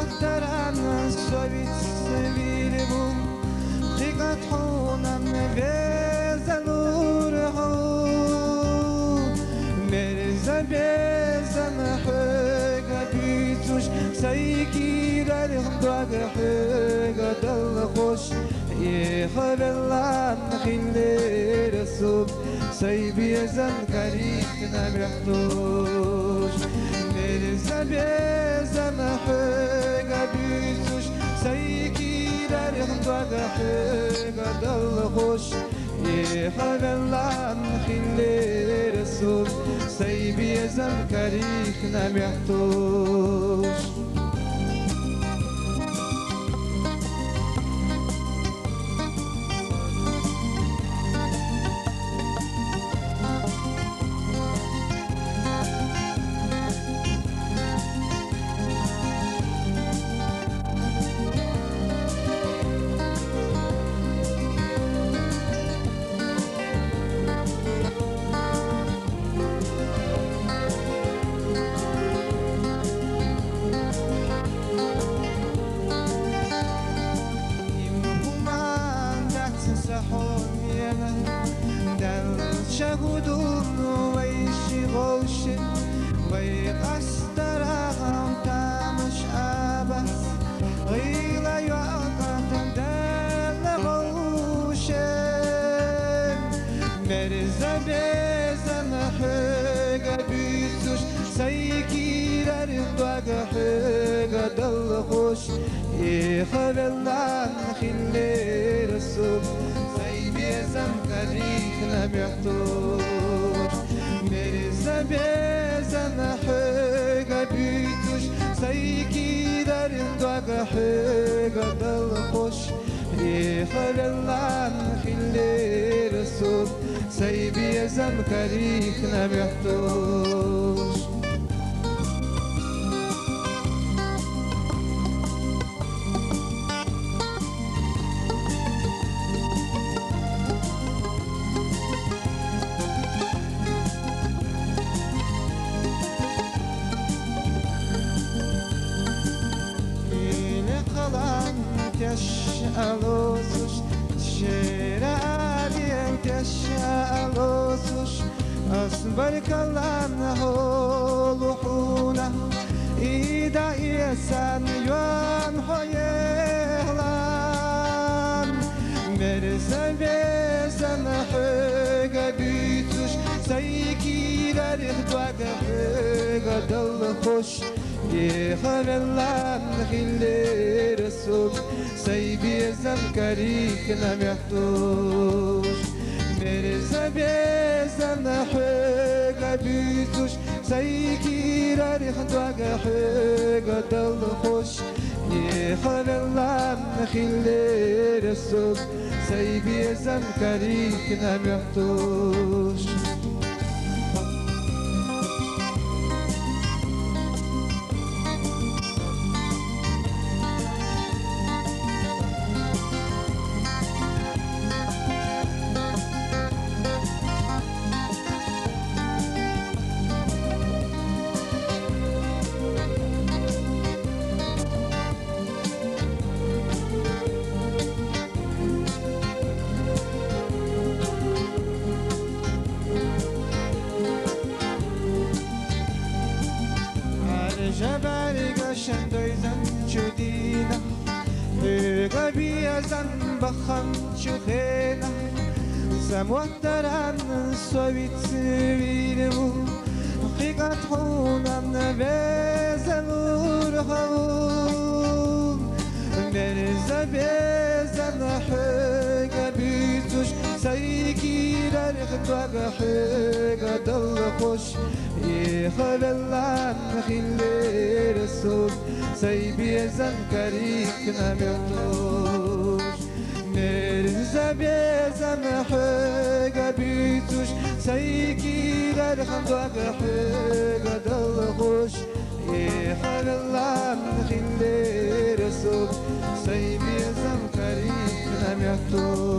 محترم سویت سویلمو قیقت خونم بزلور ها مرزا بزم حقا بیتوش سیگیرر دوگ حقا دل خوش يخب الله خلي رسوب سيبي زن كريكنا محتوش مرزا بزم حقا بيتوش سيكي دارخ دوغ حقا دل خوش يخب الله خلي رسوب سيبي زن كريكنا محتوش شهودون ويشي غوشن ويقستر أغام تامش أبس غيلا يعقد دل غوشن مرزا بزن حقا بيتوش سيكي رردوغ حقا دل خوش يخب الله خلي رسول بيزم كريكنا محتوش مرزا بيزم حقا بيتوش سيكي دارين دوغ حقا دل خوش يخل الله خلي رسول سي بيزم كريكنا محتوش تشعلوسش شرالين تشعلوسش أصبر كلام هولوحونا إيدا إيسان يوان حيهلان مرزا بيزن حقا بيتوش سيكي دارخ دوغ حقا دل خوش يخل الله خلي رسول سيبي زم كريكنا محتوش مرزا بيزن حقا بيتوش سيكي رارخ دوغ حقا دل خوش يخل الله خلي رسول سيبي زم كريكنا محتوش جبل قشن دويزن شدينا قبي زن بخن شخينا سموتران سويت سوينمو حقيقة حونان بزلور هون مرزا بزن حقا بيتوش سيكي دارخ دوغ حقا دل خوش يخل الله خلي رسول سيبي زن كريكنا محتوش مرزا بزن حقا بيتوش سيكي دارخ دوغ حقا دل خوش يخل الله خلي رسول سيبي زن كريكنا محتوش